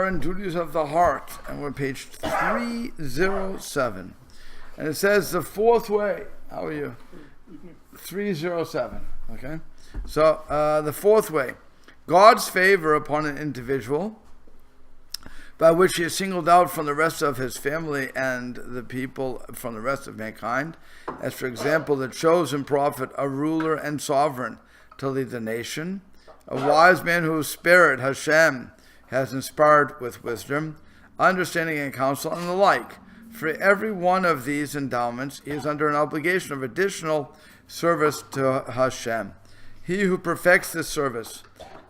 And duties of the heart, and we're page 307, and it says the fourth way. How are you? 307. Okay, so the fourth way, God's favor upon an individual, by which he is singled out from the rest of his family and the people from the rest of mankind, as for example the chosen prophet, a ruler and sovereign to lead the nation, a wise man whose spirit Hashem has inspired with wisdom, understanding and counsel, and the like. For every one of these endowments he is under an obligation of additional service to Hashem. He who perfects this service,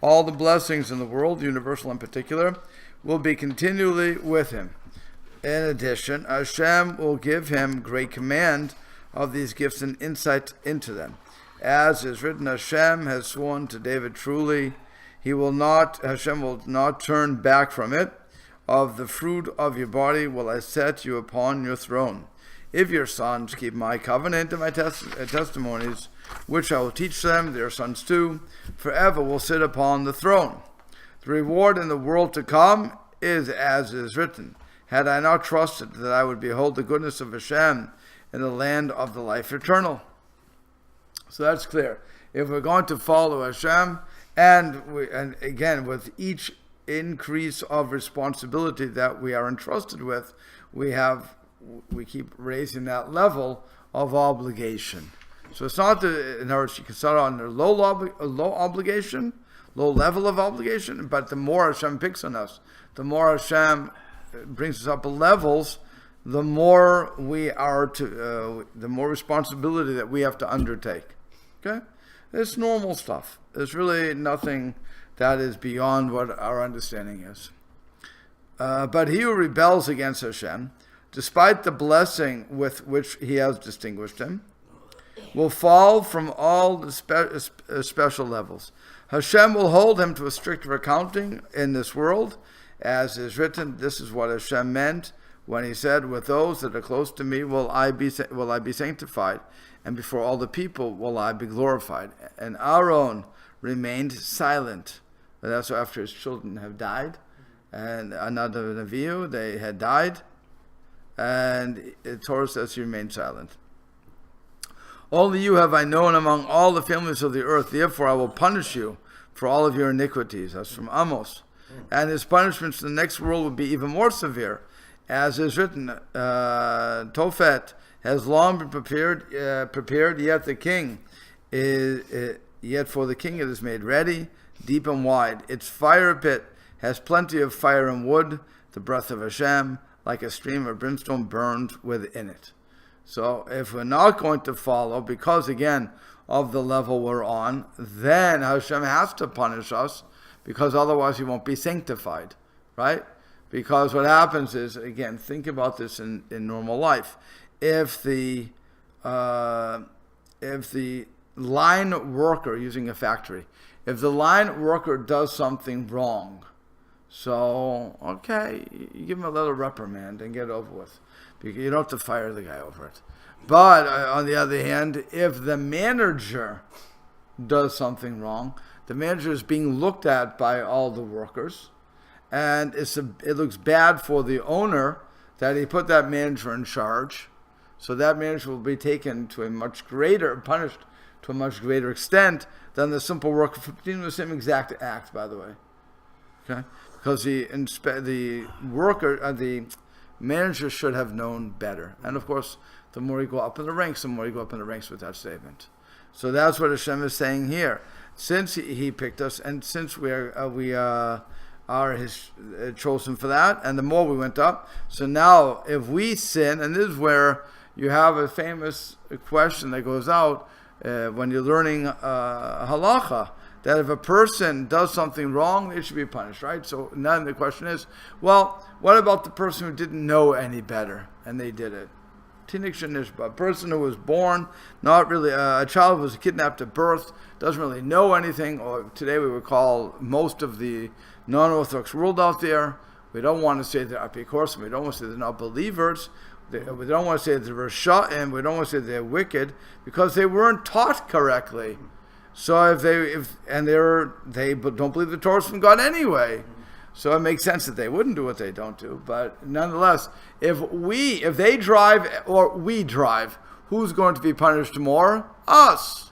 all the blessings in the world, universal and particular, will be continually with him. In addition, Hashem will give him great command of these gifts and insight into them. As is written, Hashem has sworn to David, truly, Hashem will not turn back from it. Of the fruit of your body will I set you upon your throne. If your sons keep my covenant and my testimonies, which I will teach them, their sons too, forever will sit upon the throne. The reward in the world to come is as is written, had I not trusted that I would behold the goodness of Hashem in the land of the life eternal. So that's clear. If we're going to follow Hashem, and again, with each increase of responsibility that we are entrusted with, we keep raising that level of obligation. So it's not that, in other words, you can start on a low obligation, low level of obligation, but the more Hashem picks on us, the more Hashem brings us up levels, the more the more responsibility that we have to undertake. Okay? It's normal stuff. There's really nothing that is beyond what our understanding is. But he who rebels against Hashem, despite the blessing with which he has distinguished him, will fall from all the special levels. Hashem will hold him to a stricter accounting in this world, as is written. This is what Hashem meant when he said, with those that are close to me will I be sanctified, and before all the people will I be glorified. And Aaron remained silent. That's after his children have died, and another Nevi'u, they had died, and the Torah says he remained silent. Only you have I known among all the families of the earth, therefore I will punish you for all of your iniquities. That's from Amos. And his punishments in the next world will be even more severe, as is written, Tophet has long been prepared, yet for the king it is made ready, deep and wide. Its fire pit has plenty of fire and wood, the breath of Hashem, like a stream of brimstone burned within it. So if we're not going to follow, because again of the level we're on, then Hashem has to punish us, because otherwise he won't be sanctified, right? Because what happens is, again, think about this in normal life. If the line worker using a factory, if the line worker does something wrong, so okay, you give him a little reprimand and get it over with. You don't have to fire the guy over it. But on the other hand, if the manager does something wrong, the manager is being looked at by all the workers, and it looks bad for the owner that he put that manager in charge. So that manager will be taken to punished to a much greater extent than the simple worker for doing the same exact act, by the way. Okay? Because the manager should have known better. And of course, the more you go up in the ranks, with that statement. So that's what Hashem is saying here. Since he picked us, and since we are his chosen for that, and the more we went up, so now if we sin, and this is where you have a famous question that goes out when you're learning halacha, that if a person does something wrong, they should be punished, right? So then the question is, well, what about the person who didn't know any better and they did it? Tinik shenishba, a person who was born, not really, a child who was kidnapped at birth, doesn't really know anything, or today we would call most of the non-Orthodox world out there, we don't want to say they're apikoros, we don't want to say they're not believers, we don't want to say they're rasha'im, we don't want to say they're wicked, because they weren't taught correctly. So if they don't believe the Torah is from God anyway, So it makes sense that they wouldn't do what they don't do. But nonetheless, if they drive or we drive, who's going to be punished more? Us.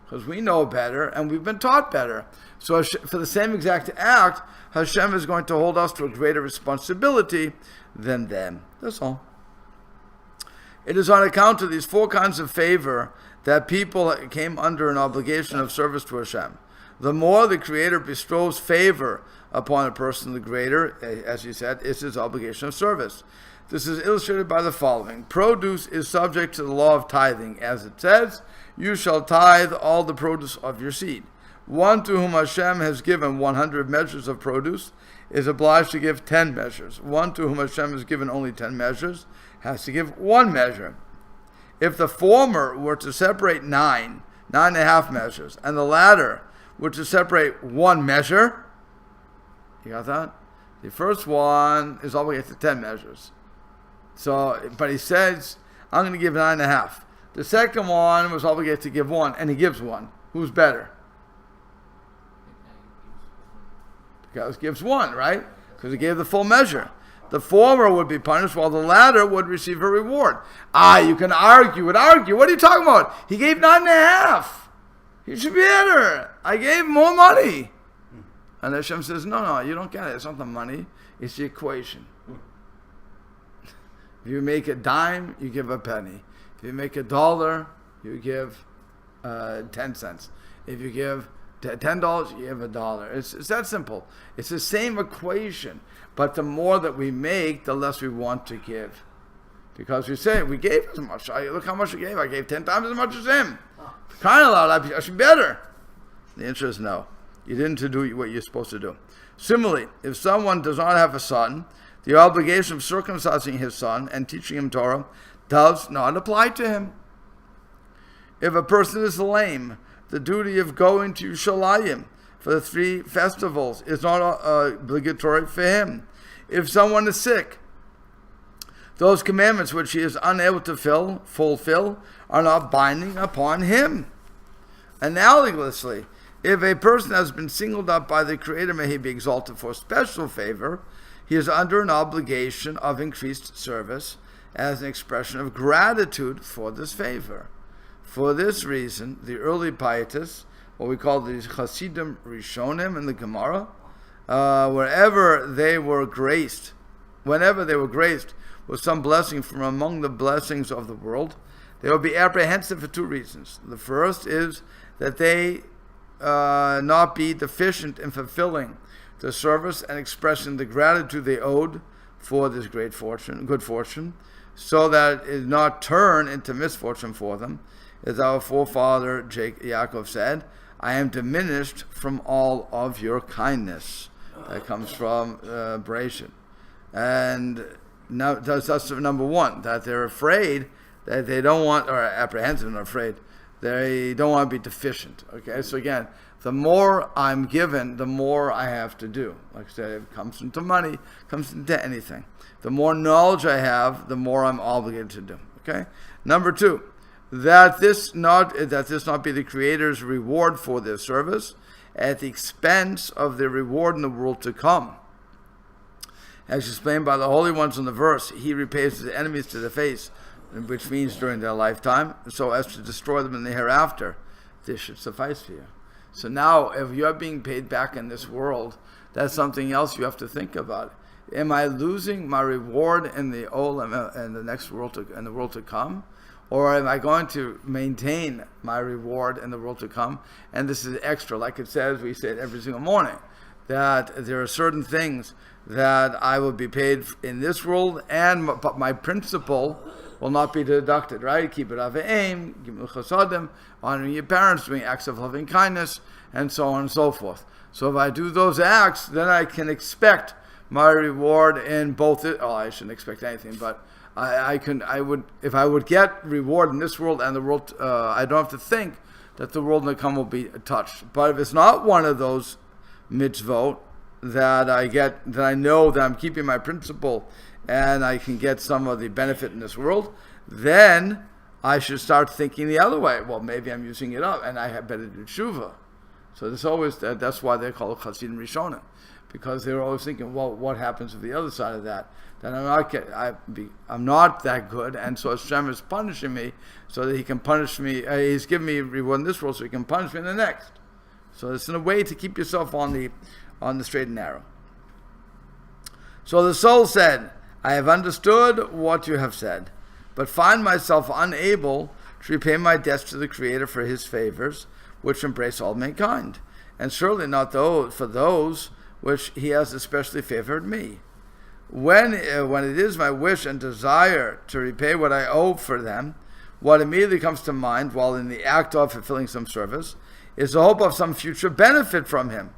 Because we know better and we've been taught better. So for the same exact act, Hashem is going to hold us to a greater responsibility than them. That's all. It is on account of these 4 kinds of favor that people came under an obligation of service to Hashem. The more the Creator bestows favor upon a person, the greater, as he said, is his obligation of service. This is illustrated by the following. Produce is subject to the law of tithing, as it says, you shall tithe all the produce of your seed. One to whom Hashem has given 100 measures of produce is obliged to give 10 measures. One to whom Hashem has given only 10 measures has to give 1 measure. If the former were to separate 9.5 measures, and the latter were to separate 1 measure, you got that? The first one is obligated to 10 measures. So, but he says, I'm going to give 9.5. The second one was obligated to give 1, and he gives 1. Who's better? The guy gives 1, right? Because he gave the full measure. The former would be punished, while the latter would receive a reward. You can argue. What are you talking about? He gave 9.5. He should be better. I gave more money. And Hashem says, no, you don't get it. It's not the money. It's the equation. If you make a dime, you give a penny. If you make $1, you give 10 cents. If you give $10, you give $1. It's that simple. It's the same equation. But the more that we make, the less we want to give. Because we say, we gave as much. Look how much I gave. I gave 10 times as much as him. Kind of loud, I should be better. The answer is no. You didn't do what you're supposed to do. Similarly, if someone does not have a son, the obligation of circumcising his son and teaching him Torah does not apply to him. If a person is lame, the duty of going to Yerushalayim for the 3 festivals is not obligatory for him. If someone is sick, those commandments which he is unable to fulfill are not binding upon him. Analogously, if a person has been singled out by the Creator, may he be exalted for special favor, he is under an obligation of increased service as an expression of gratitude for this favor. For this reason, the early pietists, what we call the Hasidim Rishonim in the Gemara, whenever they were graced with some blessing from among the blessings of the world, they would be apprehensive for 2 reasons. The first is that they not be deficient in fulfilling the service and expressing the gratitude they owed for this good fortune, so that it not turn into misfortune for them. As our forefather Yaakov said, I am diminished from all of your kindness. That comes from Bereshit. And now that's number 1, that they're afraid that they don't want, or apprehensive and afraid, they don't want to be deficient. Okay, so again, the more I'm given, the more I have to do. Like I said, it comes into money, comes into anything. The more knowledge I have, the more I'm obligated to do. Okay? Number 2, that this not be the Creator's reward for their service at the expense of their reward in the world to come. As explained by the holy ones in the verse, he repays his enemies to the face, which means during their lifetime, so as to destroy them in the hereafter. This should suffice for you. So now, if you're being paid back in this world, that's something else you have to think about. Am I losing my reward in the olam and the next world in the world to come, or am I going to maintain my reward in the world to come? And this is extra, like it says, we say it every single morning, that there are certain things that I will be paid in this world, but my principal will not be deducted, right? Keep it aim, gimel chasadim, honoring your parents, doing acts of loving kindness, and so on and so forth. So if I do those acts, then I can expect my reward in both. I shouldn't expect anything, but if I would get reward in this world and the world, I don't have to think that the world to come will be touched. But if it's not one of those mitzvot that I get, that I know that I'm keeping my principle and I can get some of the benefit in this world, then I should start thinking the other way. Well, maybe I'm using it up and I had better do tshuva. So there's always that's why they call it Chasidim Rishonim. because they're always thinking, well, what happens with the other side of that? That I'm not that good, and so Hashem is punishing me so that He can punish me. He's giving me reward in this world so He can punish me in the next. So it's in a way to keep yourself on the straight and narrow. So the soul said, I have understood what you have said, but find myself unable to repay my debts to the Creator for His favors, which embrace all mankind, and surely not for those which He has especially favored me. When it is my wish and desire to repay what I owe for them, what immediately comes to mind while in the act of fulfilling some service is the hope of some future benefit from Him.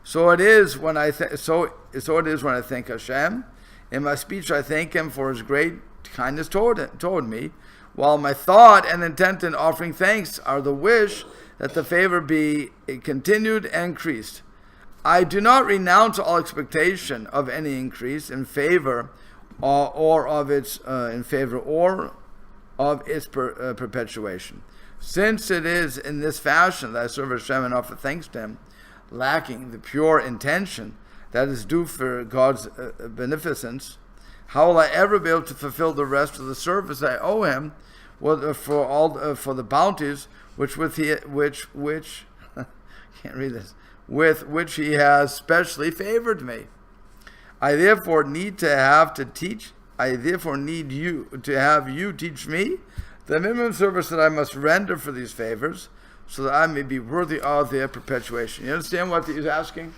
So it is when I thank Hashem. In my speech, I thank Him for His great kindness toward me, while my thought and intent in offering thanks are the wish that the favor be continued and increased. I do not renounce all expectation of any increase in favor or of its perpetuation. Since it is in this fashion that I serve Hashem and offer thanks to Him, lacking the pure intention that is due for God's beneficence, how will I ever be able to fulfill the rest of the service I owe Him for the bounties with which He has specially favored me? I therefore need you to teach me the minimum service that I must render for these favors, so that I may be worthy of their perpetuation. You understand what he's asking?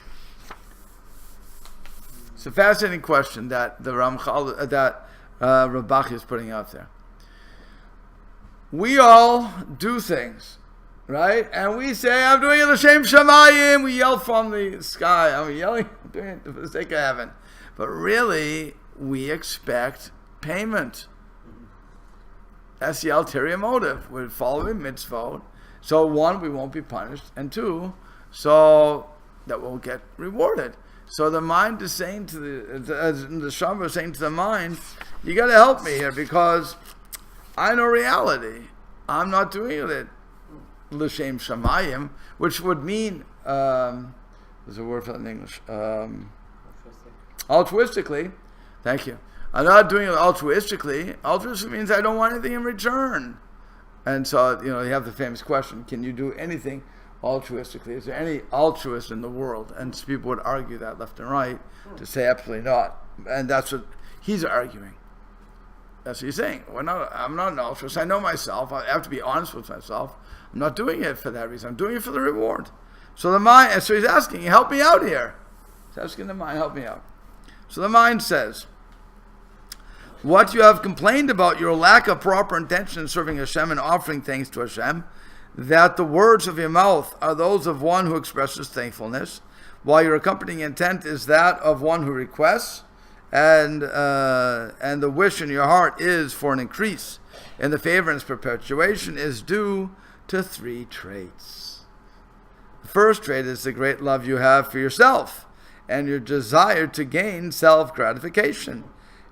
It's a fascinating question that the Ramchal, Rav Bachya is putting out there. We all do things, right? And we say, I'm doing it l'shem shamayim. We yell from the sky. I'm yelling, I'm doing it for the sake of heaven. But really, we expect payment. That's the ulterior motive. We're following mitzvot. So one, we won't be punished. And two, so that we'll get rewarded. So the mind is saying to the Shama is saying to the mind, you got to help me here because I know reality. I'm not doing it l'shem shamayim, which would mean, there's a word for that in English, altruistically. Thank you. I'm not doing it altruistically. Altruistic means I don't want anything in return. And so, you have the famous question, can you do anything altruistically? Is there any altruist in the world? And people would argue that left and right to say absolutely not. And that's what he's arguing. That's what he's saying. I'm not an altruist. I know myself. I have to be honest with myself. I'm not doing it for that reason. I'm doing it for the reward. So the mind, and so he's asking, help me out here. He's asking the mind, help me out. So the mind says, what you have complained about your lack of proper intention in serving Hashem and offering thanks to Hashem, that the words of your mouth are those of one who expresses thankfulness, while your accompanying intent is that of one who requests, and the wish in your heart is for an increase in the favor and its perpetuation, is due to three traits. The first trait is the great love you have for yourself and your desire to gain self-gratification.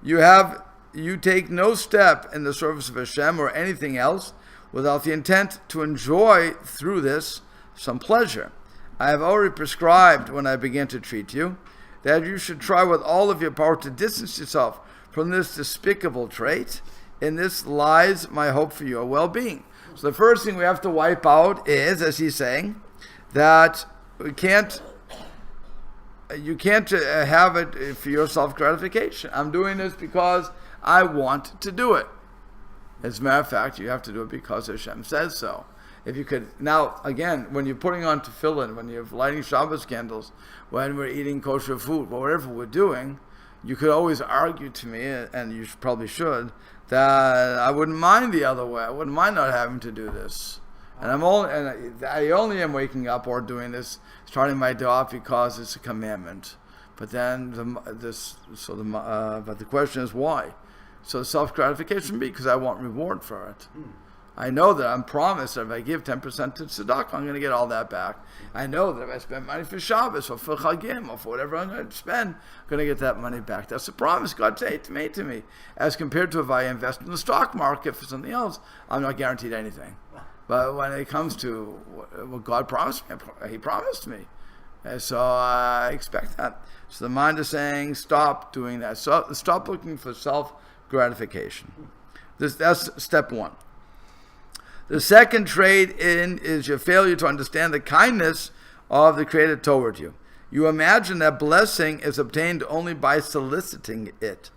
You take no step in the service of Hashem or anything else without the intent to enjoy through this some pleasure. I have already prescribed when I began to treat you that you should try with all of your power to distance yourself from this despicable trait. In this lies my hope for your well-being. So the first thing we have to wipe out is, as he's saying, that you can't have it for your self-gratification. I'm doing this because I want to do it. As a matter of fact, you have to do it because Hashem says so. If you could, now again, when you're putting on tefillin, when you're lighting Shabbos candles, when we're eating kosher food, whatever we're doing, you could always argue to me, and you probably should, that I wouldn't mind the other way. I wouldn't mind not having to do this. And I only am waking up or doing this, starting my day off because it's a commandment. But then but the question is why? So self-gratification because I want reward for it. I know that I'm promised that if I give 10% to tzedakah, I'm going to get all that back. I know that if I spend money for Shabbos or for Chagim or for whatever I'm going to spend, I'm going to get that money back. That's a promise God made to me. As compared to if I invest in the stock market for something else, I'm not guaranteed anything. But when it comes to what God promised me, He promised me. And so I expect that. So the mind is saying, stop doing that. So stop looking for self-gratification. That's step one. The second trait is your failure to understand the kindness of the Creator toward you. You imagine that blessing is obtained only by soliciting it.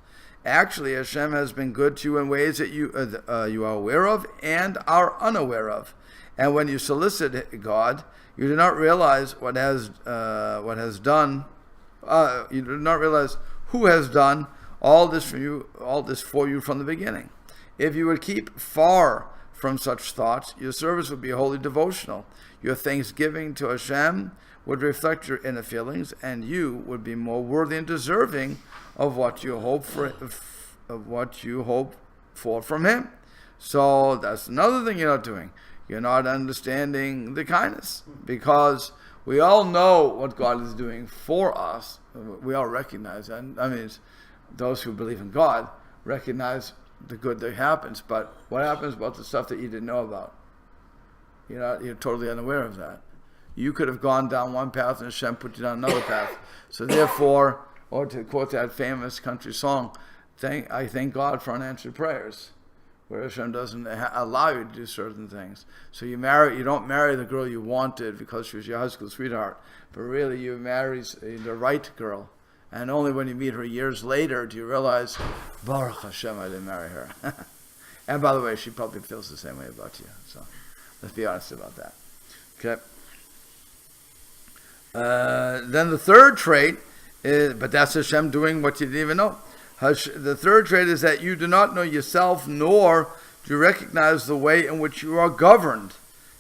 Actually, Hashem has been good to you in ways that you are aware of and are unaware of. And when you solicit God, you do not realize what has done. You do not realize who has done all this for you from the beginning. If you would keep far from such thoughts, your service would be wholly devotional. Your thanksgiving to Hashem would reflect your inner feelings, and you would be more worthy and deserving of what you hope for from Him. So that's another thing you're not doing. You're not understanding the kindness, because we all know what God is doing for us. We all recognize that. I mean, those who believe in God recognize the good that happens, but what happens about the stuff that you didn't know about? You're totally unaware of that. You could have gone down one path and Hashem put you down another path. So therefore, or to quote that famous country song, I thank God for unanswered prayers, where Hashem doesn't allow you to do certain things. So you don't marry the girl you wanted because she was your high school sweetheart, but really you marry the right girl. And only when you meet her years later do you realize, Baruch Hashem, I didn't marry her. And by the way, she probably feels the same way about you. So let's be honest about that. Okay. Then the third trait is, but that's Hashem doing what you didn't even know. The third trait is that you do not know yourself, nor do you recognize the way in which you are governed.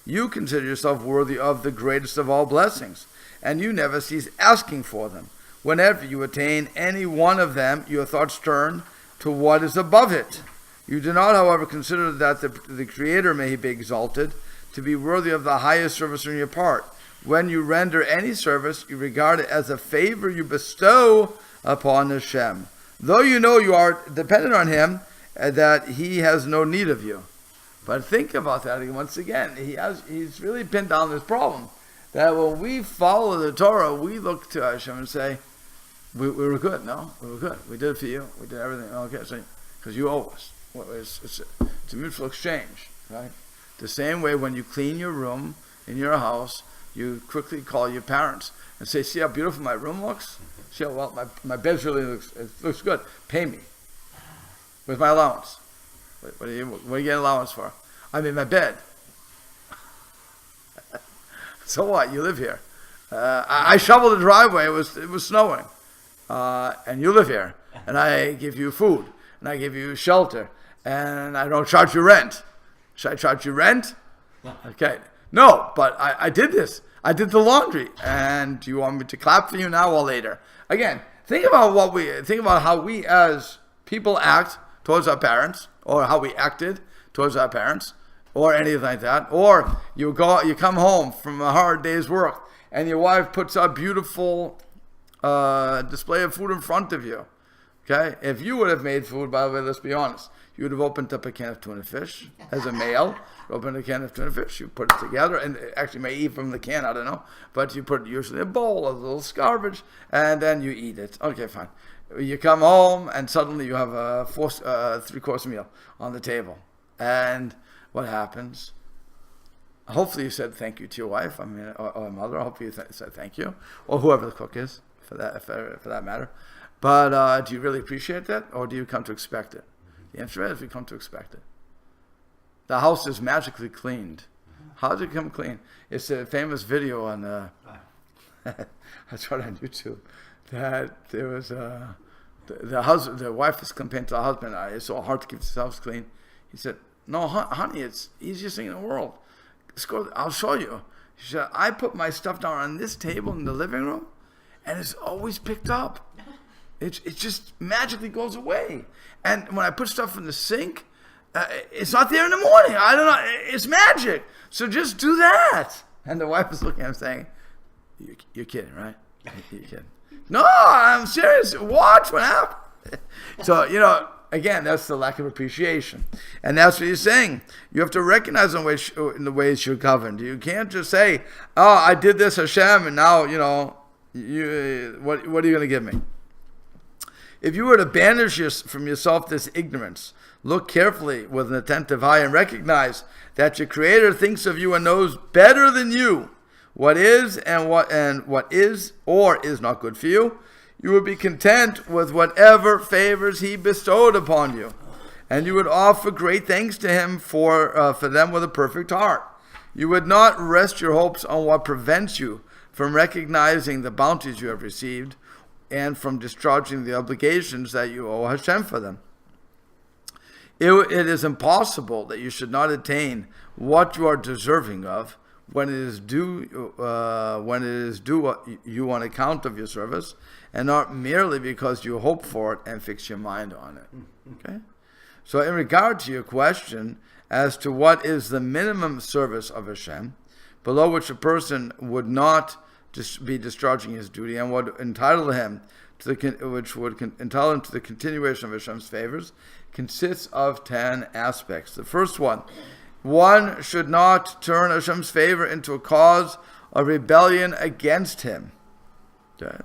You consider yourself worthy of the greatest of all blessings, and you never cease asking for them. Whenever you attain any one of them, your thoughts turn to what is above it. You do not, however, consider that the Creator may be exalted to be worthy of the highest service on your part. When you render any service, you regard it as a favor you bestow upon Hashem, though you know you are dependent on Him, that He has no need of you. But think about that once again. He's really pinned down this problem, that when we follow the Torah, we look to Hashem and say, we were good, no? We were good. We did it for you. We did everything. Okay, so because you owe us. It's a mutual exchange, right? The same way when you clean your room in your house, you quickly call your parents and say, see how beautiful my room looks? See how well my bed really looks good. Pay me with my allowance. What are you getting allowance for? I mean, my bed. So what? You live here. I shoveled the driveway. It was snowing. And you live here. And I give you food. And I give you shelter. And I don't charge you rent. Should I charge you rent? Okay. No, but I did this. I did the laundry. And do you want me to clap for you now or later? Again, think about how we as people act towards our parents, or how we acted towards our parents, or anything like that. Or you come home from a hard day's work, and your wife puts a beautiful display of food in front of you. Okay? If you would have made food, by the way, let's be honest, you would have opened up a can of tuna fish as a male. You open a can of tuna fish, you put it together, and actually may eat from the can, I don't know, but you put usually a bowl, a little garbage, and then you eat it. Okay, fine. You come home, and suddenly you have a 3-course meal on the table. And what happens? Hopefully you said thank you to your wife, or mother. Hopefully you said thank you, or whoever the cook is, for that matter. But do you really appreciate that, or do you come to expect it? The answer is we come to expect it. The house is magically cleaned. How does it become clean? It's a famous video on, I saw it on YouTube, that there was the wife was complaining to the husband, it's so hard to keep the house clean. He said, no, honey, it's the easiest thing in the world. I'll show you. She said, I put my stuff down on this table in the living room, and it's always picked up. It just magically goes away. And when I put stuff in the sink, it's not there in the morning. I don't know. It's magic. So just do that. And the wife is looking at him saying, you're kidding, right? You're kidding. No, I'm serious. Watch what happens. So, again, that's the lack of appreciation. And that's what he's saying. You have to recognize in the ways you're governed. You can't just say, oh, I did this, Hashem, and now, what are you going to give me? If you were to banish from yourself this ignorance, look carefully with an attentive eye and recognize that your Creator thinks of you and knows better than you what is and what is or is not good for you. You would be content with whatever favors He bestowed upon you, and you would offer great thanks to Him for them with a perfect heart. You would not rest your hopes on what prevents you from recognizing the bounties you have received and from discharging the obligations that you owe Hashem for them. It is impossible that you should not attain what you are deserving of when it is due you on account of your service, and not merely because you hope for it and fix your mind on it. Okay? So in regard to your question as to what is the minimum service of Hashem, below which a person would not be discharging his duty and would entitle him to entitle him to the continuation of Hashem's favors, consists of 10 aspects. The first one should not turn Hashem's favor into a cause of rebellion against Him. Okay.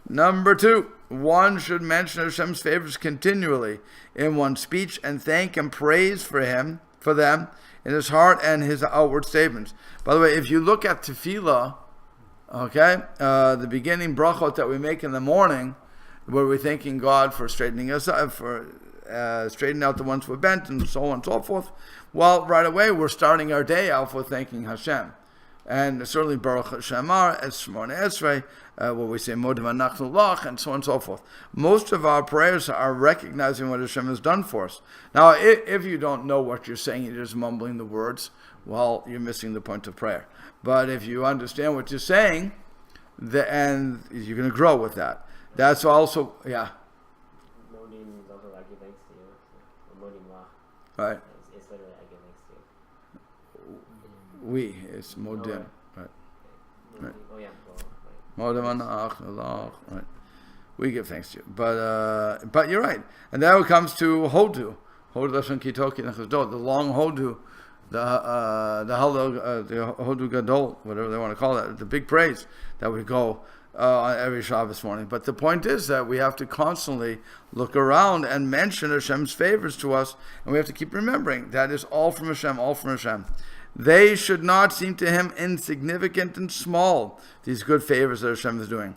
Number 2, one should mention Hashem's favors continually in one's speech and thank and praise for them in his heart and his outward statements. By the way, if you look at tefillah, the beginning brachot that we make in the morning, where we're thanking God for straightening us up, for straightening out the ones who are bent, and so on and so forth. Well, right away we're starting our day out with thanking Hashem, and certainly Baruch Hashem Shemona Esrei, where we say Modem Anachnu Lach, and so on and so forth. Most of our prayers are recognizing what Hashem has done for us. Now, if you don't know what you're saying, you're just mumbling the words, you're missing the point of prayer. But if you understand what you're saying, and you're going to grow with that. That's also, yeah. Modim is also I give thanks to you. So, Modim Lach. Right. It's literally I give thanks to you. It's Modim. Right. Right. Oh yeah. Modim Anach, right. We give thanks to you. But you're right. And now it comes to Hodu. Hodu Lashon Kitoki Nechasdot, the long Hodu. The Hodu Gadol, whatever they want to call it, the big praise that we go on every Shabbos morning. But the point is that we have to constantly look around and mention Hashem's favors to us, and we have to keep remembering that is all from Hashem, all from Hashem. They should not seem to Him insignificant and small, these good favors that Hashem is doing.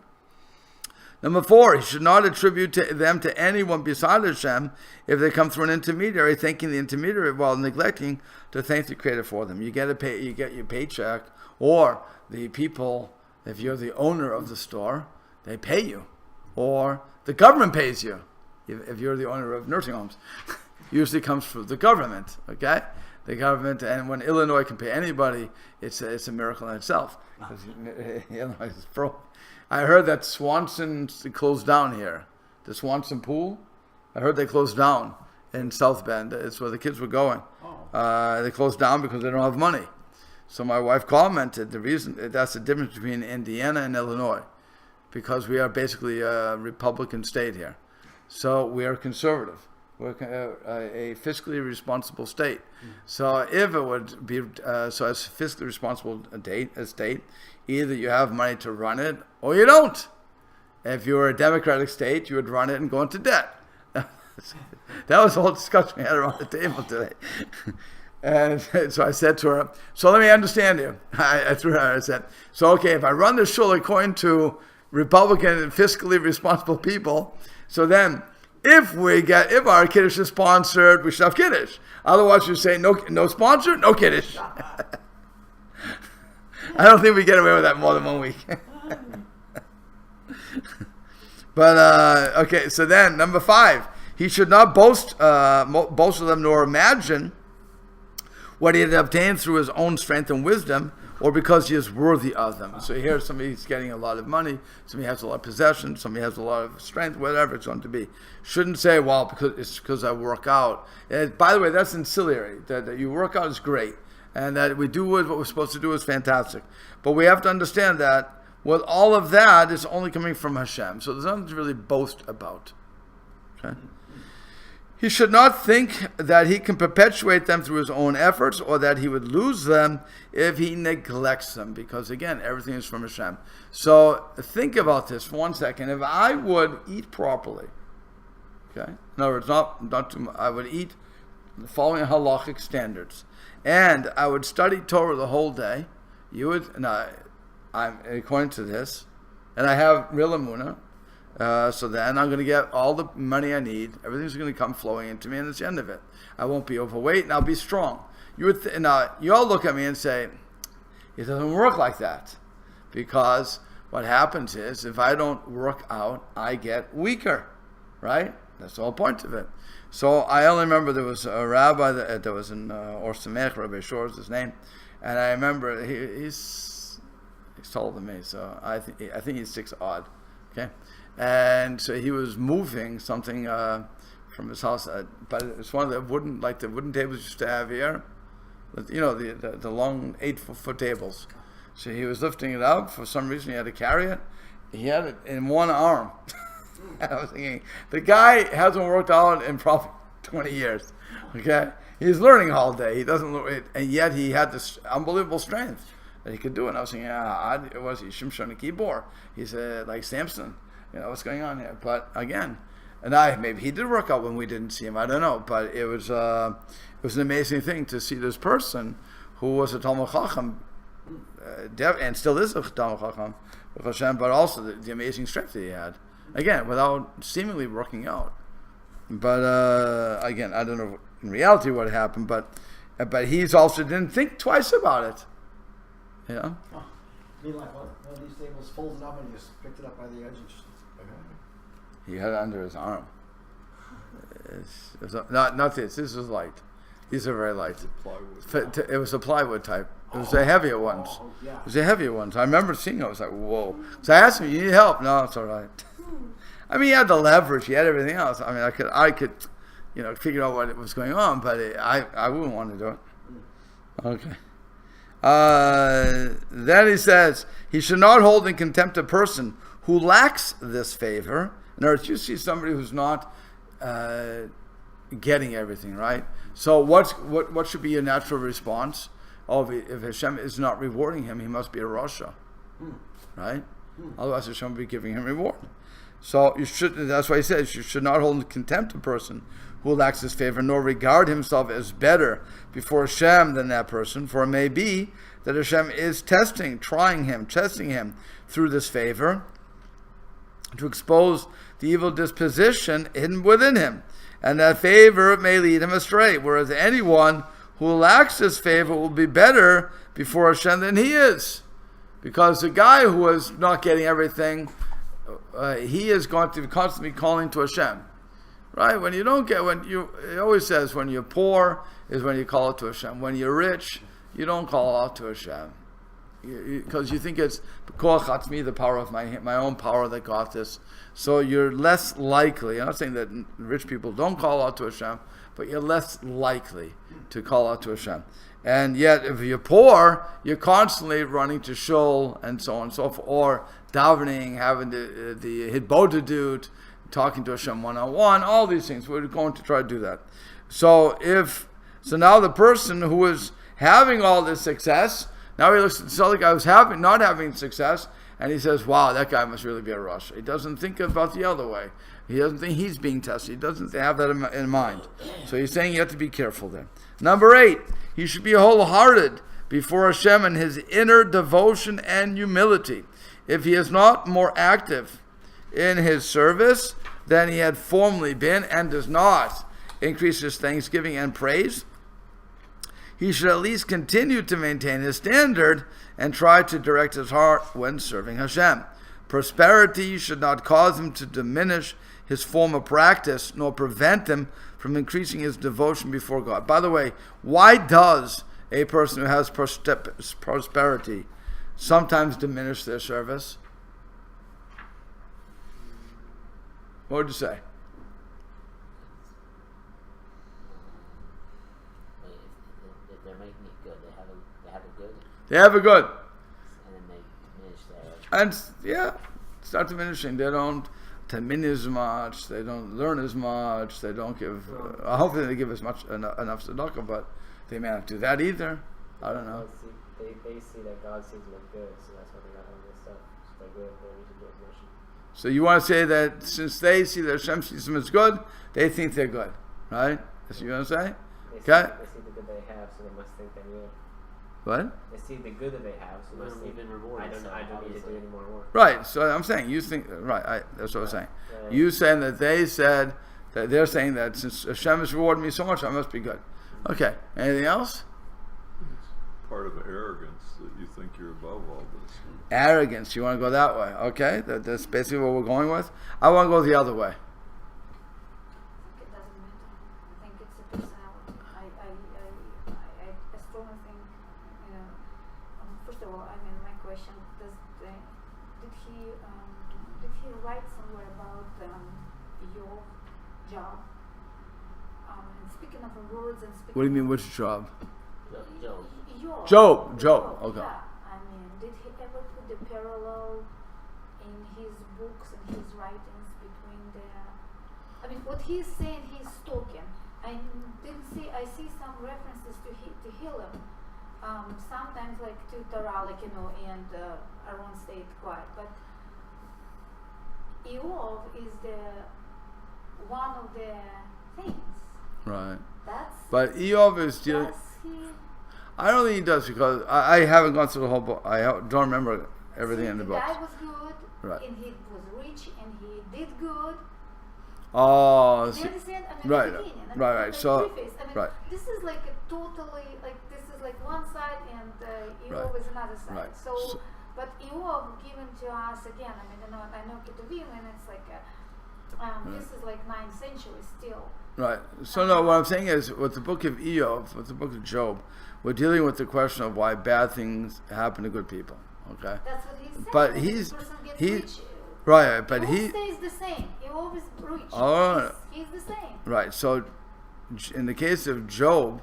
Number 4, he should not attribute them to anyone beside Hashem if they come through an intermediary, thanking the intermediary while neglecting to thank the Creator for them. You get your paycheck, or the people, if you're the owner of the store, they pay you, or the government pays you. If you're the owner of nursing homes, usually comes from the government. Okay, the government, and when Illinois can pay anybody, it's a miracle in itself. Because Illinois is pro. I heard that Swanson closed down here. The Swanson pool, I heard they closed down in South Bend. It's where the kids were going. They closed down because they don't have money. So my wife commented that's the difference between Indiana and Illinois, because we are basically a Republican state here. So we are conservative. We're a fiscally responsible state. So if it would be as fiscally responsible a state, either you have money to run it or you don't. If you were a democratic state, you would run it and go into debt. That was the whole discussion we had around the table today. And so I said to her, so let me understand you. I threw her, I said, so okay, if I run the shul according to Republican and fiscally responsible people, so then if our Kiddush is sponsored, we should have Kiddush. Otherwise you say no sponsor, no Kiddush. I don't think we get away with that more than 1 week. But okay, so then number 5, he should not boast of them nor imagine what he had obtained through his own strength and wisdom, or because he is worthy of them. So here somebody's getting a lot of money, somebody has a lot of possessions, somebody has a lot of strength, whatever it's going to be. Shouldn't say, well, because I work out. And by the way, that's ancillary. That you work out is great, and that we do what we're supposed to do is fantastic. But we have to understand that with all of that, it's only coming from Hashem. So there's nothing to really boast about. Okay? He should not think that he can perpetuate them through his own efforts or that he would lose them if he neglects them, because again, everything is from Hashem. So think about this for 1 second. If I would eat properly, okay, in other words, not too much, I would eat following halachic standards, and I would study Torah the whole day, you would, and I'm according to this, and I have real emunah. So then I'm going to get all the money I need. Everything's going to come flowing into me, and it's the end of it. I won't be overweight, and I'll be strong. You would you all look at me and say, it doesn't work like that, because what happens is if I don't work out, I get weaker, right? That's the whole point of it. So I only remember there was a rabbi that was in Or Samech, Rabbi Shor is his name, and I remember he's taller than me, so I think he's 6 odd, okay. And so he was moving something from his house, but it's one of the wooden tables you used to have here, the long 8-foot tables. So he was lifting it up. For some reason, he had to carry it. He had it in one arm. And I was thinking, the guy hasn't worked out in probably 20 years. Okay, he's learning all day. He doesn't, and yet he had this unbelievable strength that he could do it. And I was thinking, was he Shimshon Kibor? He's like Samson. What's going on here? But again, maybe he did work out when we didn't see him. I don't know, but it was an amazing thing to see this person who was a Talmud Chacham, and still is a Talmud Chacham with Hashem, but also the amazing strength that he had. Again, without seemingly working out. But again, I don't know in reality what happened, but he's also didn't think twice about it. Oh, you mean like one of these tables folded up and you just picked it up by the edge and just... He had it under his arm. Not this. This was light. These are very light. It was a plywood type. It was the heavier ones. Yeah. It was the heavier ones. I remember seeing it. I was like, whoa. So I asked him, "You need help?" No, it's all right. I mean, he had the leverage. He had everything else. I mean, I could, figure out what was going on, but I wouldn't want to do it. Okay. Then he says he should not hold in contempt a person who lacks this favor. In other words, you see somebody who's not getting everything, right? So what should be your natural response? If Hashem is not rewarding him, he must be a Rasha, right? Otherwise Hashem will be giving him reward. So that's why he says you should not hold in contempt a person who lacks this favor, nor regard himself as better before Hashem than that person, for it may be that Hashem is testing him through this favor, to expose the evil disposition hidden within him, and that favor may lead him astray, whereas anyone who lacks this favor will be better before Hashem than he is, because the guy who is not getting everything, he is going to be constantly calling to Hashem, right? It always says when you're poor is when you call out to Hashem. When you're rich, you don't call out to Hashem, because you think it's the power of my own power that got this. So you're less likely. I'm not saying that rich people don't call out to Hashem, but you're less likely to call out to Hashem. And yet, if you're poor, you're constantly running to shul and so on and so forth, or davening, having the hitbodedut, talking to Hashem one-on-one, all these things. We're going to try to do that. So now the person who is having all this success, now he looks at the other guy who's not having success, and he says, wow, that guy must really be a rush. He doesn't think about the other way. He doesn't think he's being tested. He doesn't have that in mind. So he's saying you have to be careful there. Number 8, he should be wholehearted before Hashem in his inner devotion and humility. If he is not more active in his service than he had formerly been and does not increase his thanksgiving and praise, he should at least continue to maintain his standard and try to direct his heart when serving Hashem. Prosperity should not cause him to diminish his form of practice, nor prevent him from increasing his devotion before God. By the way, why does a person who has prosperity sometimes diminish their service? What would you say? If they're making it good, they have it good. They have it good. And then they diminish their... And yeah, start diminishing. They don't tamin as much, they don't learn as much, they don't give, hopefully they give as much, enough tzedakah, but they may not do that either. I don't know. They see that God sees them as good, so that's why they got all this stuff. So they're good, they need to do as much. So you want to say that since they see that Hashem sees them as good, they think they're good, right? That's what you want to say? Okay. They see the good they have, so they must think they're good. What? They see the good that they have, so they must think, I don't need to do any more work. Right. So I'm saying you think right. That's what I'm saying. You saying that they said that they're saying that since Hashem has rewarded me so much, I must be good. Okay. Anything else? It's part of arrogance that you think you're above all this. Arrogance. You want to go that way? Okay. That's basically what we're going with. I want to go the other way. It doesn't matter. I think it's a personality. I strongly think, first of all, my question, did he write somewhere about your job? And speaking of words and speaking What do you mean, which job? Your Job. Okay. Yeah. Did he ever put the parallel in his books and his writings between what he's saying, he's talking. I see some references to Hillel. Sometimes like to Torah, and Aaron stayed quiet. But Eov is one of the things. Right. That's. But Eov is dealing. Does he? I don't think he does because I haven't gone through the whole book. I don't remember everything in the book. The guy was good, Right. and he was rich, and he did good. Oh, Do you understand? right, the beginning, right. the So, preface. right. This is like a totally this is like one side, and Eov is another side. Right. So, but Eov given to us again. I know Ketuvim, and it's like this is like 9th century still. Right. So no, what I'm saying is, with the book of Eov, with the book of Job, we're dealing with the question of why bad things happen to good people. Okay. That's what he's saying. But When he's- the person gets he- rich, Right. But he he. stays the same. He always rich. Oh. He's the same. Right. So, in the case of Job,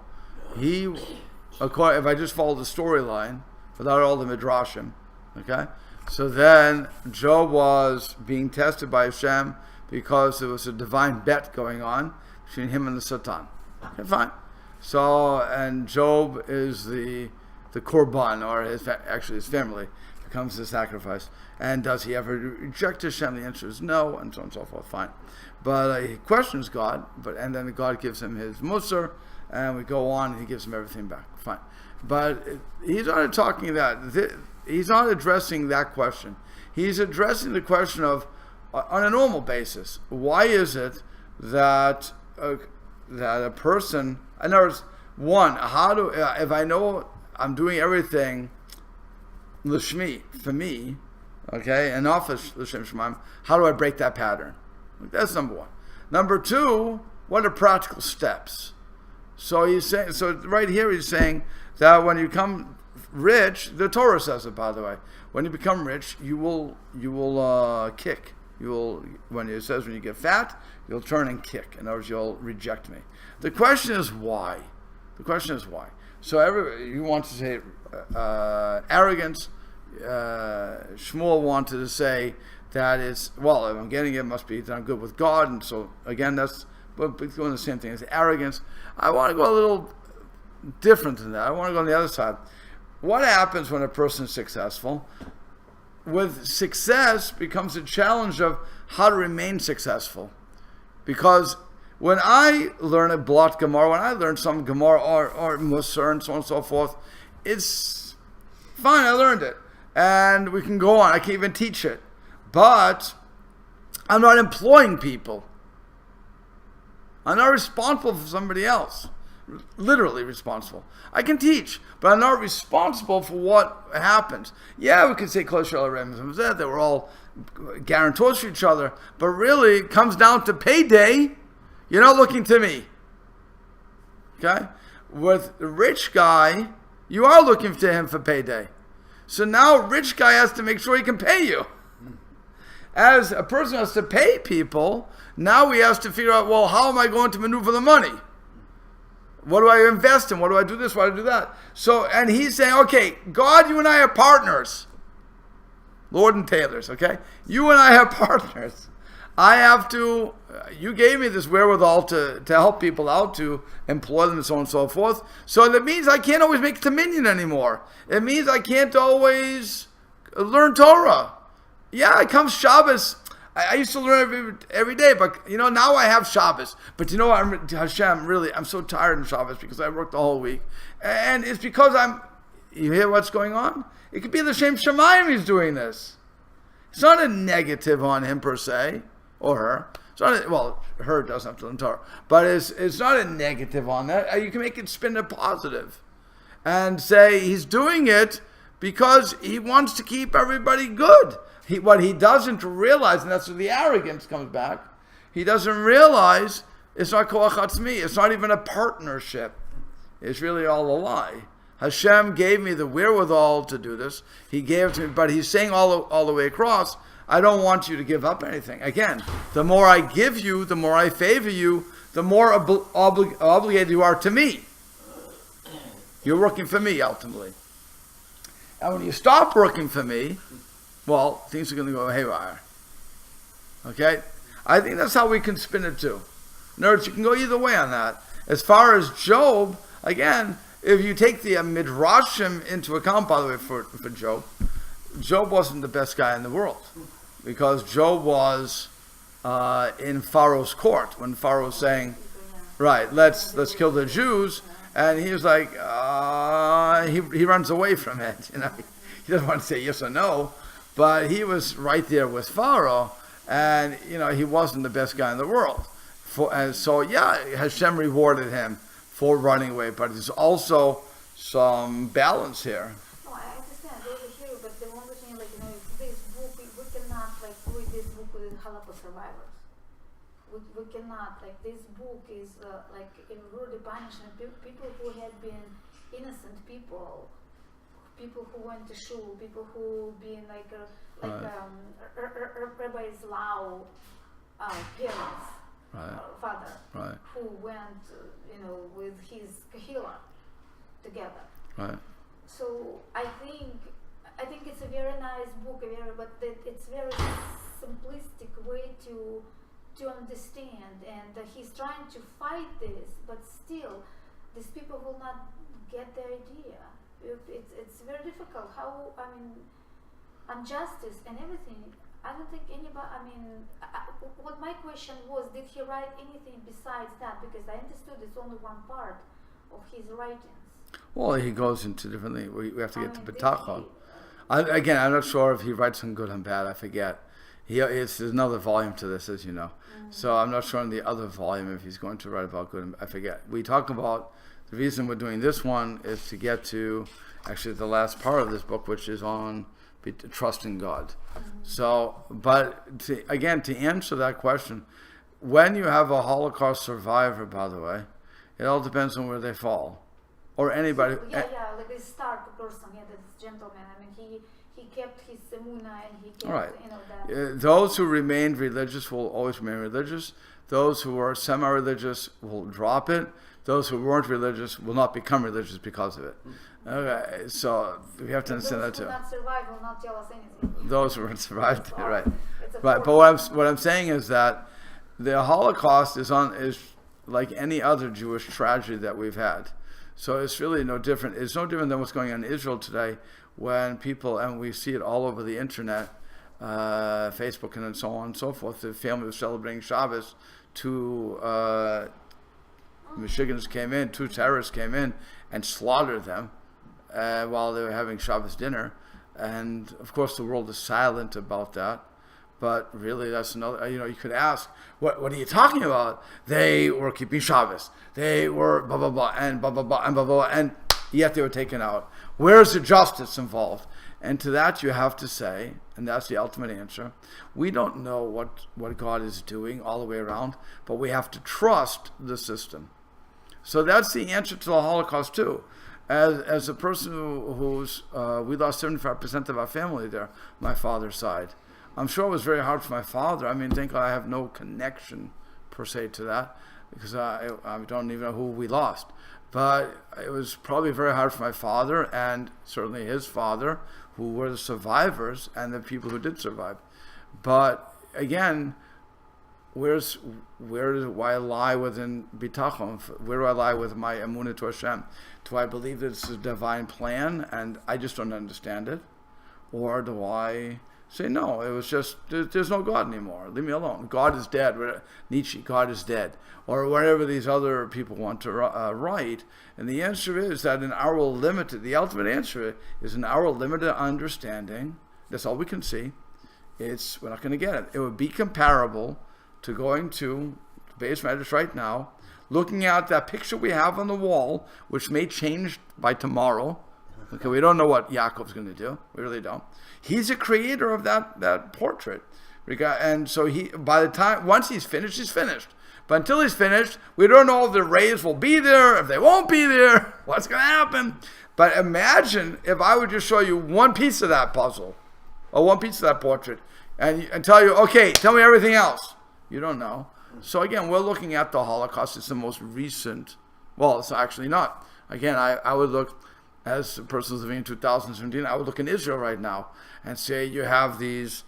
if I just follow the storyline without all the midrashim, okay. So then Job was being tested by Hashem because there was a divine bet going on between him and the Satan. Okay, fine. So, and Job is the korban, or actually his family becomes the sacrifice. And does he ever reject Hashem? The answer is no, and so on and so forth. Fine. But he questions God, and then God gives him his musar, and we go on, and he gives him everything back. Fine. But he's not talking that. He's not addressing that question. He's addressing the question of, on a normal basis, why is it that a person, in other words, one, if I know I'm doing everything l'shmi, for me, okay, and not for l'shem shemaim, how do I break that pattern? That's number one. Number two, what are practical steps? So he's saying, right here he's saying that when you become rich, the Torah says it, by the way, when you become rich, you will kick. When it says when you get fat, you'll turn and kick. In other words, you'll reject me. The question is why. So you want to say arrogance. Shmuel wanted to say that if I'm getting it, must be that I'm good with God. And so again, that's doing the same thing as arrogance. I want to go a little different than that. I want to go on the other side. What happens when a person is successful? With success becomes a challenge of how to remain successful. Because when I learn a blot Gemara, when I learn some Gemara or Musar and so on and so forth, it's fine, I learned it. And we can go on, I can even teach it. But I'm not employing people. I'm not responsible for somebody else. Literally responsible. I can teach, but I'm not responsible for what happens. Yeah, we could say Kol Shel Harem, they were all guarantors for each other, but really it comes down to payday. You're not looking to me. Okay? With the rich guy, you are looking to him for payday. So now rich guy has to make sure he can pay you. As a person has to pay people, now we have to figure out, how am I going to maneuver the money? What do I invest in? What do I do this? What do I do that? So, and he's saying, okay, God, you and I are partners. Lord and Taylors, okay? You and I are partners. I have to, you gave me this wherewithal to help people out, to employ them and so on and so forth. So that means I can't always make dominion anymore. It means I can't always learn Torah. Yeah, it comes Shabbos. I used to learn every day, but now I have Shabbos. But Hashem, really, I'm so tired on Shabbos because I worked the whole week. And it's because you hear what's going on? It could be the Shem Shemayim he's doing this. It's not a negative on him per se, or her. It's not her doesn't have to learn Torah. But it's not a negative on that. You can make it spin a positive. And say he's doing it because he wants to keep everybody good. What he doesn't realize, and that's where the arrogance comes back, he doesn't realize it's not koach atzmi. It's not even a partnership. It's really all a lie. Hashem gave me the wherewithal to do this. He gave it to me, but he's saying all the way across, I don't want you to give up anything. Again, the more I give you, the more I favor you, the more obligated you are to me. You're working for me, ultimately. And when you stop working for me, well, things are going to go haywire. Okay? I think that's how we can spin it too. In other words, you can go either way on that. As far as Job, again, if you take the Midrashim into account, by the way, for Job, Job wasn't the best guy in the world. Because Job was in Pharaoh's court when Pharaoh was saying, right, let's kill the Jews. And he was like, he runs away from it. He doesn't want to say yes or no. But he was right there with Pharaoh, and he wasn't the best guy in the world. And so Hashem rewarded him for running away. But there's also some balance here. No, I understand. There's a hero, but the only thing, this book, we cannot read this book with Holocaust survivors. We cannot. This book is in really punishing people who had been innocent people who went to shul, people who been Rabbi's Lau parents, father, who went, with his kahila together. Right. So I think it's a very nice book, but it's very simplistic way to understand, and he's trying to fight this, but still, these people will not get the idea. It's very difficult. Injustice and everything. I don't think anybody. What my question was, did he write anything besides that? Because I understood it's only one part of his writings. Well, he goes into different things. We have to get to B'tachon. Again, I'm not sure if he writes some good and bad. I forget. There's another volume to this, as you know. Mm-hmm. So I'm not sure in the other volume if he's going to write about good and I forget. We talk about the reason we're doing this one is to get to actually the last part of this book, which is on trusting God. Mm-hmm. So, but to answer that question, when you have a Holocaust survivor, by the way, it all depends on where they fall. Or anybody. So, like this Stark person, this gentleman. He kept his emunah and he kept, that. Those who remained religious will always remain religious. Those who are semi-religious will drop it. Those who weren't religious will not become religious because of it. Okay, so we have to understand that too. Those who not survive will not tell us anything. Those who survived, right? But what I'm saying is that the Holocaust is like any other Jewish tragedy that we've had. So it's really no different. It's no different than what's going on in Israel today, when people, and we see it all over the internet, Facebook and so on and so forth, the family was celebrating Shabbos. Two Michigans came in, two terrorists came in and slaughtered them while they were having Shabbos dinner. And of course the world is silent about that. But really, that's another, you could ask, what are you talking about? They were keeping Shabbos. They were blah, blah, blah, and blah, blah, blah, and blah, blah, blah, and yet they were taken out. Where's the justice involved? And to that you have to say, and that's the ultimate answer, we don't know what God is doing all the way around, but we have to trust the system. So that's the answer to the Holocaust too. As a person who's, we lost 75% of our family there, my father's side. I'm sure it was very hard for my father. Thank God I have no connection per se to that, because I don't even know who we lost. But it was probably very hard for my father and certainly his father, who were the survivors and the people who did survive. But again, where do I lie within bitachon? Where do I lie with my emunah to Hashem? Do I believe that it's a divine plan and I just don't understand it? Or do I say, no, it was just, there's no God anymore. Leave me alone. God is dead. Nietzsche, God is dead. Or whatever these other people want to write. And the answer is that in our limited, the ultimate answer is in our limited understanding, that's all we can see, we're not going to get it. It would be comparable to going to Beis Medrash right now, looking at that picture we have on the wall, which may change by tomorrow. Okay, we don't know what Yaakov's going to do. We really don't. He's a creator of that portrait. And so by the time, once he's finished, he's finished. But until he's finished, we don't know if the rays will be there, if they won't be there, what's going to happen. But imagine if I would just show you one piece of that puzzle, or one piece of that portrait, and tell you, okay, tell me everything else. You don't know. So again, we're looking at the Holocaust. It's the most recent. Well, it's actually not. Again, I would look, as a person who's living in 2017, I would look in Israel right now and say you have these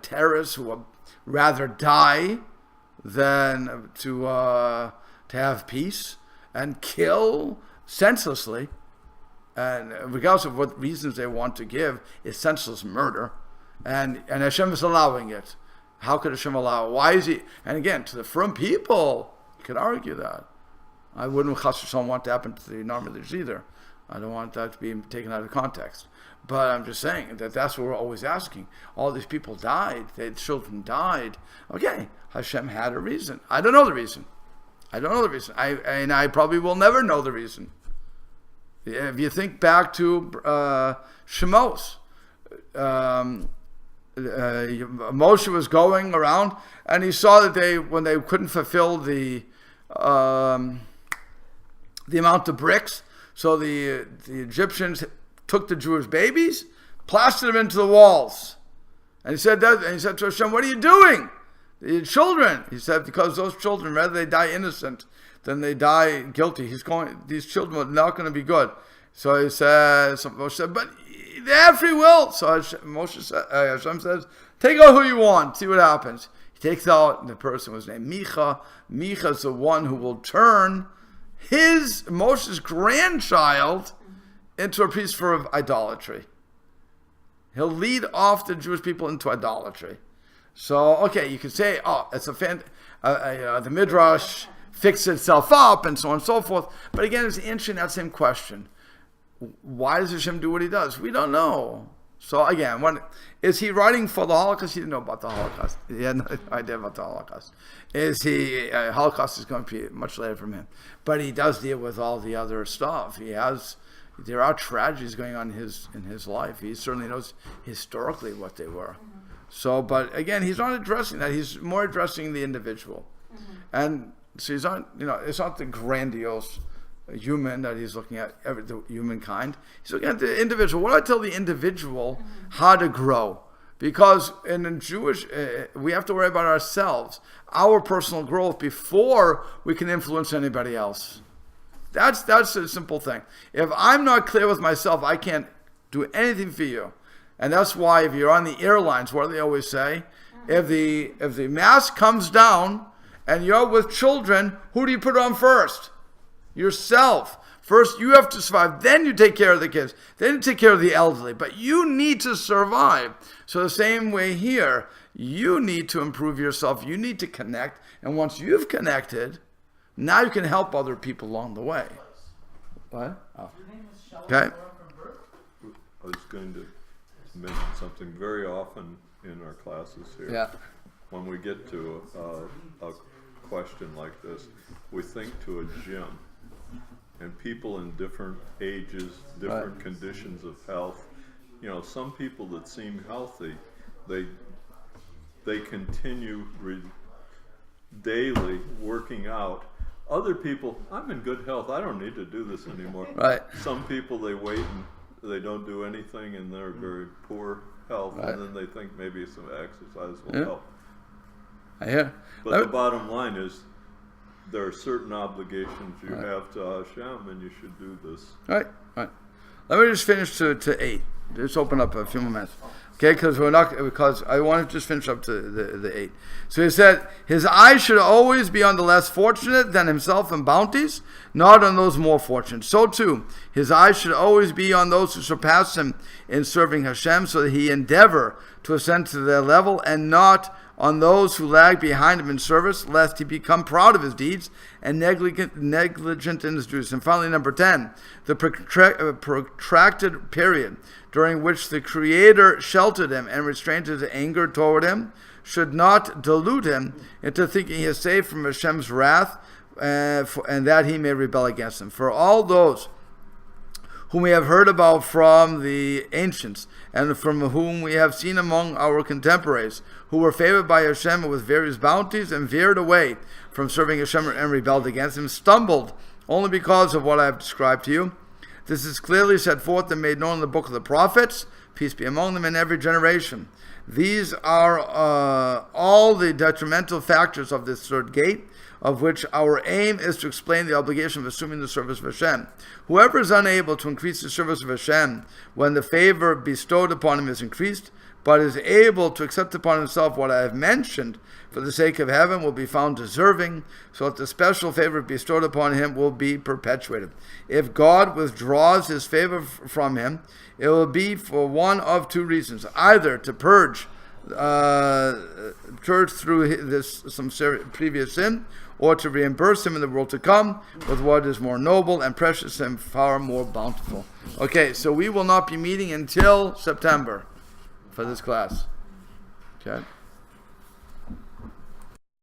terrorists who would rather die than to have peace and kill senselessly. And regardless of what reasons they want to give, it's senseless murder. And Hashem is allowing it. How could Hashem allow it? Why is he? And again, to the frum people, you could argue that. I wouldn't want to happen to the non-religious either. I don't want that to be taken out of context. But I'm just saying that's what we're always asking. All these people died. Their children died. Okay, Hashem had a reason. I don't know the reason. I probably will never know the reason. If you think back to Shemos, Moshe was going around and he saw that when they couldn't fulfill the amount of bricks, so the Egyptians took the Jewish babies, plastered them into the walls, and he said to Hashem, "What are you doing? The children." He said, "Because those children, rather they die innocent than they die guilty. These children are not going to be good." So he says, Moshe said, "But they have free will." So Hashem says, "Take out who you want, see what happens." He takes out, and the person was named Micha. Micha is the one who will turn Moshe's grandchild into a priest for idolatry. He'll lead off the Jewish people into idolatry. So, okay, you can say, oh, it's the Midrash fixed itself up and so on and so forth. But again, it's answering that same question. Why does Hashem do what he does? We don't know. So again, is he writing for the Holocaust? He didn't know about the Holocaust. He had no idea about the Holocaust. Holocaust is going to be much later from him. But he does deal with all the other stuff. There are tragedies going on in his life. He certainly knows historically what they were. So, but again, he's not addressing that. He's more addressing the individual. And so he's not, it's not the grandiose human that he's looking at, the humankind. He's looking at the individual. What do I tell the individual how to grow? Because in Jewish, we have to worry about ourselves, our personal growth before we can influence anybody else. That's a simple thing. If I'm not clear with myself, I can't do anything for you. And that's why if you're on the airlines, what do they always say? If the mask comes down and you're with children, who do you put on first? Yourself. First, you have to survive. Then you take care of the kids. Then you take care of the elderly. But you need to survive. So the same way here, you need to improve yourself. You need to connect. And once you've connected, now you can help other people along the way. What? Oh. Okay. I was going to mention something very often in our classes here. Yeah. When we get to a question like this, we think to a gym. And people in different ages, different conditions of health. Some people that seem healthy, they continue daily working out. Other people, I'm in good health. I don't need to do this anymore. Right. Some people, they wait and they don't do anything and they're very poor health. Right. And then they think maybe some exercise will help. I hear. But the bottom line is, there are certain obligations you have to Hashem, and you should do this. Right. Let me just finish to 8. Just open up a few more minutes. Okay, because I want to just finish up to the 8. So he said, his eye should always be on the less fortunate than himself in bounties, not on those more fortunate. So too, his eye should always be on those who surpass him in serving Hashem, so that he endeavor to ascend to their level, and not on those who lag behind him in service, lest he become proud of his deeds and negligent in his duties. And finally, number 10, the protracted period during which the Creator sheltered him and restrained his anger toward him should not delude him into thinking he is saved from Hashem's wrath, and that he may rebel against him. For all those whom we have heard about from the ancients, and from whom we have seen among our contemporaries, who were favored by Hashem with various bounties and veered away from serving Hashem and rebelled against him, stumbled only because of what I have described to you. This is clearly set forth and made known in the book of the prophets, peace be among them, in every generation. These are all the detrimental factors of this third gate, of which our aim is to explain the obligation of assuming the service of Hashem. Whoever is unable to increase the service of Hashem when the favor bestowed upon him is increased, but is able to accept upon himself what I have mentioned for the sake of heaven, will be found deserving, so that the special favor bestowed upon him will be perpetuated. If God withdraws his favor from him, it will be for one of two reasons: either to purge through some previous sin, or to reimburse him in the world to come with what is more noble and precious and far more bountiful. Okay, so we will not be meeting until September for this class. Okay.